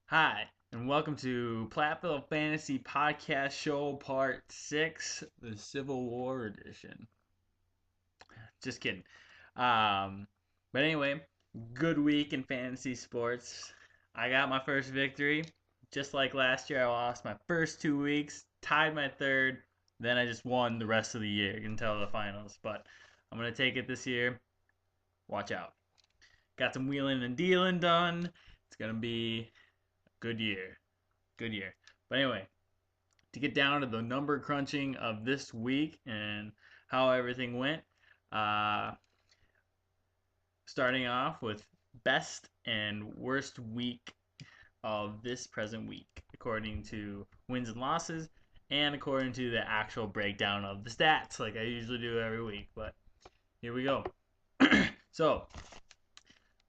Hi, and welcome to Platteville Fantasy Podcast Show Part 6, the Civil War Edition. Just kidding. Um, but anyway, good week in fantasy sports. I got my first victory. Just like last year, I lost my first 2 weeks, tied my third, then I just won the rest of the year until the finals. But I'm going to take it this year. Watch out. Got some wheeling and dealing done. It's going to be a good year. Good year. But anyway, to get down to the number crunching of this week and how everything went, uh, starting off with best and worst week of this present week, according to wins and losses, and according to the actual breakdown of the stats, like I usually do every week. But here we go. So,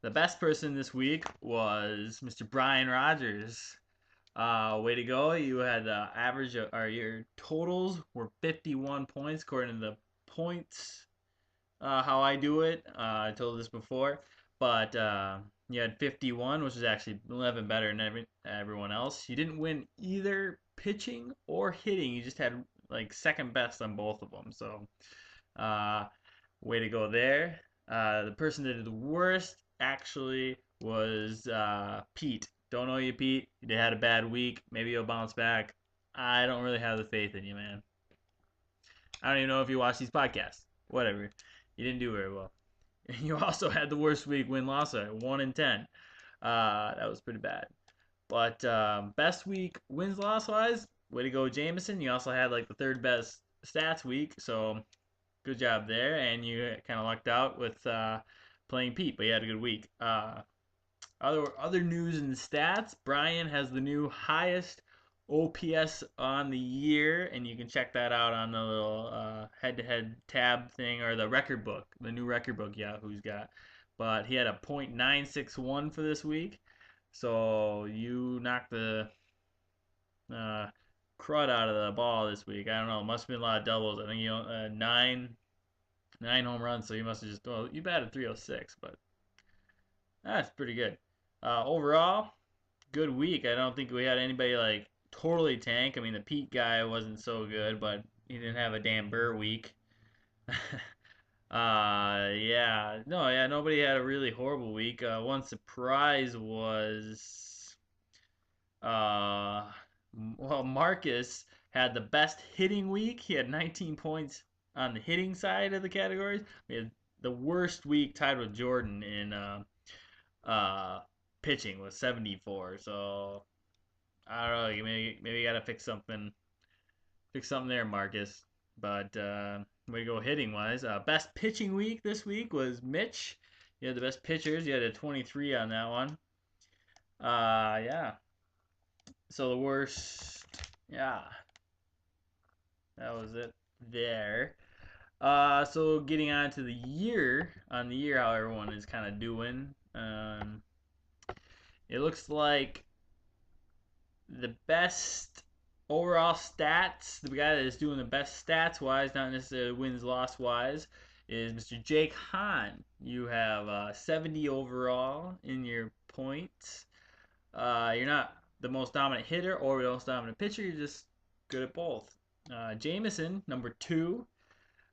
the best person this week was Mr. Brian Rogers. Way to go. You had the average or your totals were 51 points according to the points. How I do it. I told this before, but you had 51, which is actually 11 better than everyone else. You didn't win either pitching or hitting. You just had like second best on both of them. So, uh, way to go there. The person that did the worst actually was Pete. Don't know you, Pete. You had a bad week. Maybe you'll bounce back. I don't really have the faith in you, man. I don't even know if you watch these podcasts. Whatever. You didn't do very well. You also had the worst week win loss at 1-10. That was pretty bad. But best week wins loss wise, way to go, Jameson. You also had like the third best stats week, so good job there. And you kind of lucked out with playing Pete, but you had a good week. Other news and stats. Brian has the new highest OPS on the year, and you can check that out on the little head-to-head tab thing or the record book, the new record book Yahoo's got. But he had a .961 for this week, so you knocked the uh, crud out of the ball this week. I don't know. It must have been a lot of doubles. I think you nine home runs, so you must have just well, you batted 306, but that's pretty good. Overall, good week. I don't think we had anybody like totally tank. I mean, the Pete guy wasn't so good, but he didn't have a Dan Burr week. Yeah, no, yeah, nobody had a really horrible week. One surprise was, uh, well, Marcus had the best hitting week. He had 19 points on the hitting side of the categories. We had the worst week tied with Jordan in uh, pitching was 74. So I don't know. Maybe you gotta fix something there, Marcus. But way to go hitting wise. Best pitching week this week was Mitch. You had the best pitchers. You had a 23 on that one. Yeah. So the worst, yeah, that was it there. So getting on to the year, how everyone is kind of doing. It looks like the best overall stats, the guy that is doing the best stats wise, not necessarily wins loss wise, is Mr. Jake Hahn. You have 70 overall in your points. You're not the most dominant hitter or the most dominant pitcher. You're just good at both. Jameson, number two,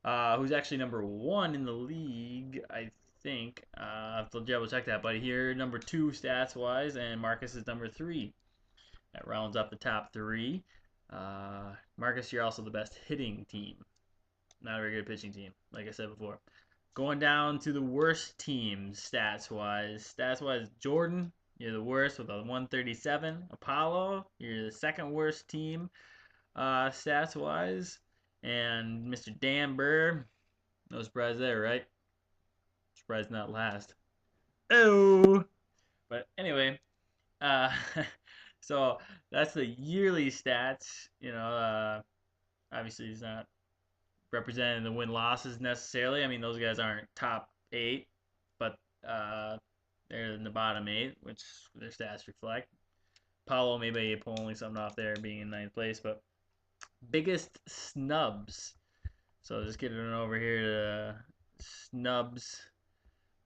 who's actually number one in the league, I think. I have to double check that, but here number two stats wise, and Marcus is number three. That rounds up the top three. Marcus, you're also the best hitting team. Not a very good pitching team, like I said before. Going down to the worst teams stats wise. Stats wise, Jordan, you're the worst with a 137. Apollo, you're the second worst team stats wise. And Mr. Dan Burr, no surprise there, right? Surprise not last. Oh! But anyway, uh, so that's the yearly stats. Obviously he's not representing the win losses necessarily. I mean, those guys aren't top eight, but they're in the bottom eight, which their stats reflect. Paulo maybe pulling something off there, being in ninth place, but biggest snubs. So just getting over here to snubs.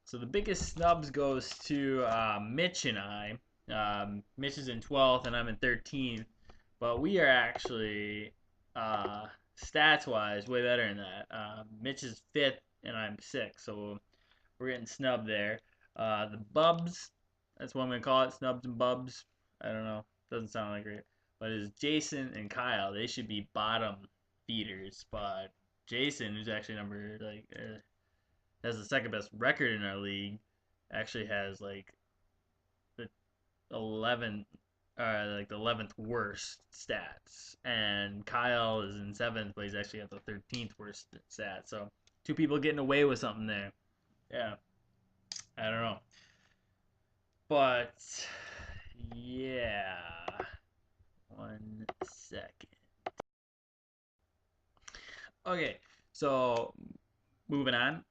So the biggest snubs goes to Mitch and I. Mitch is in 12th and I'm in 13th, but we are actually stats wise way better than that. Mitch is 5th and I'm 6th, so we're getting snubbed there. The Bubs, that's what I'm gonna call it, snubs and Bubs. I don't know, doesn't sound like it, but it's Jason and Kyle. They should be bottom feeders, but Jason, who's actually number has the second best record in our league, actually has like the 11th, like the 11th worst stats, and Kyle is in 7th, but he's actually got the 13th worst stats. So two people getting away with something there. Yeah, I don't know, but yeah, 1 second. Okay, so moving on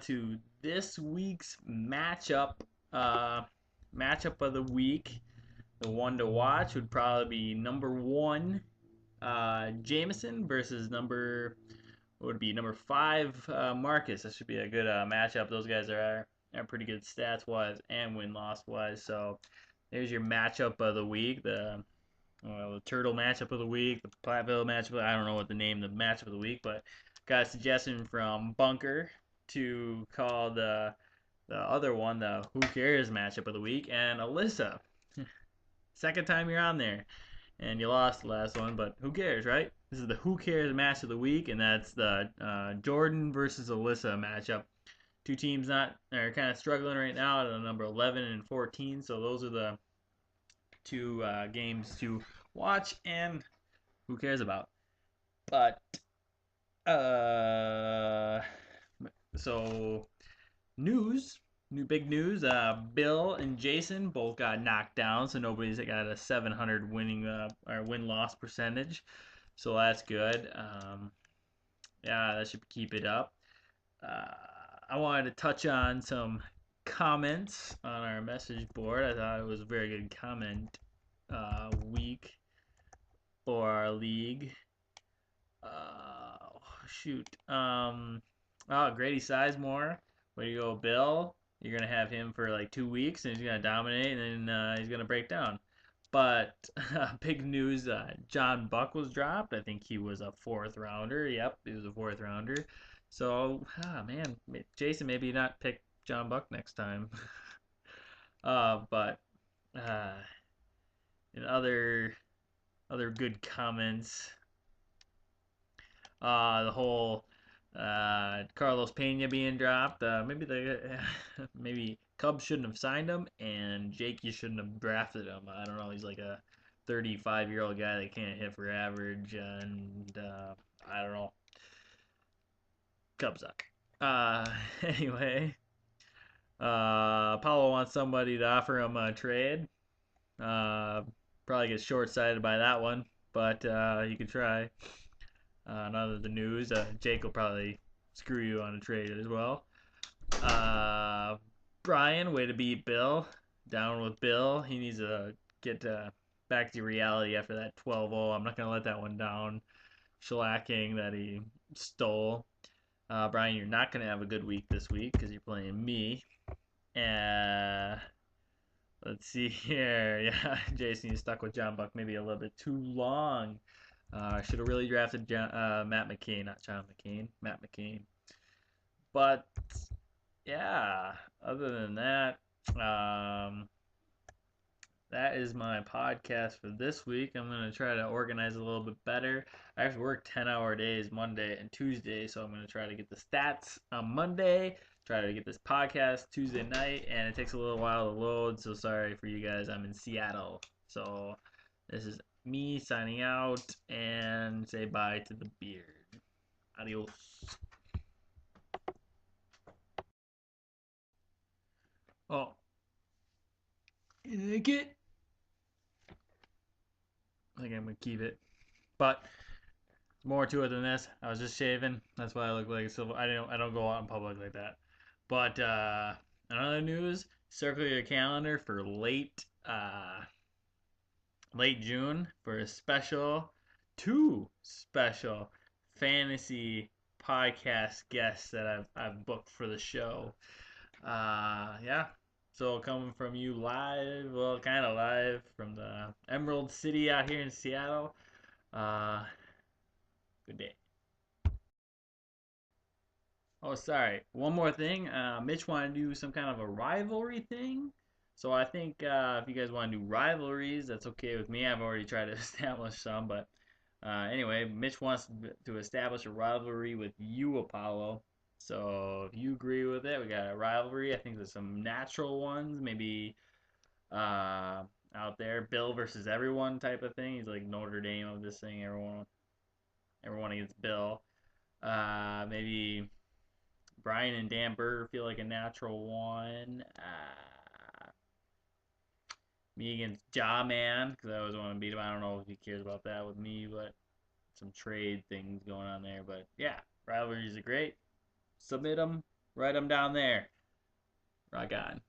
to this week's matchup of the week. The one to watch would probably be number one, Jameson versus number 5, Marcus. That should be a good matchup. Those guys are pretty good stats wise and win loss wise. So there's your matchup of the week. The Turtle matchup of the week, the Platteville matchup. I don't know what the name of the matchup of the week, but got a suggestion from Bunker to call the other one the Who Cares matchup of the week, and Alyssa. Second time you're on there, and you lost the last one, but who cares, right? This is the Who Cares match of the week, and that's the Jordan versus Alyssa matchup. Two teams not are kind of struggling right now at number 11 and 14, so those are the two games to watch and who cares about. But so new big news. Bill and Jason both got knocked down, so nobody's got a 700 winning or win loss percentage. So that's good. Yeah, that should keep it up. I wanted to touch on some comments on our message board. I thought it was a very good comment week for our league. Shoot. Grady Sizemore. Way to go, Bill. You're gonna have him for like 2 weeks, and he's gonna dominate, and then he's gonna break down. But big news: John Buck was dropped. I think he was a fourth rounder. Yep, he was a fourth rounder. So, man, Jason, maybe not pick John Buck next time. But in other good comments, the whole Carlos Pena being dropped. Maybe Cubs shouldn't have signed him, and Jake, you shouldn't have drafted him. I don't know. He's like a 35-year-old guy that can't hit for average, and I don't know. Cubs suck. Anyway, Apollo wants somebody to offer him a trade. Probably get short-sighted by that one, but you can try. None of the news. Jake will probably screw you on a trade as well. Brian, way to beat Bill. Down with Bill. He needs to get back to reality after that 12-0. I'm not going to let that one down. Shellacking that he stole. Brian, you're not going to have a good week this week because you're playing me. Let's see here. Yeah, Jason, you stuck with John Buck maybe a little bit too long. I should have really drafted Matt McCain, not John McCain, Matt McCain. But yeah, other than that, that is my podcast for this week. I'm going to try to organize a little bit better. I have to work 10-hour days Monday and Tuesday, so I'm going to try to get the stats on Monday, try to get this podcast Tuesday night, and it takes a little while to load, so sorry for you guys. I'm in Seattle. So this is me signing out and say bye to the beard. Adios. Oh, you like it? I think I'm gonna keep it. But more to it than this. I was just shaving. That's why I look like a silver. I don't go out in public like that. But another news: circle your calendar for late June for a two special fantasy podcast guests that I've booked for the show. Yeah, So coming from you live, well, kind of live from the Emerald City out here in Seattle. Uh, Good day. Oh, sorry. One more thing. Mitch wanted to do some kind of a rivalry thing. So I think if you guys want to do rivalries, that's okay with me. I've already tried to establish some, but anyway, Mitch wants to establish a rivalry with you, Apollo. So if you agree with it, we got a rivalry. I think there's some natural ones, maybe uh, out there, Bill versus everyone type of thing. He's like Notre Dame of this thing. Everyone against Bill. Maybe Brian and Dan Burger feel like a natural one. Me against Jaw Man, because I always want to beat him. I don't know if he cares about that with me, but some trade things going on there. But yeah, rivalries are great. Submit them, write them down there. Rock on.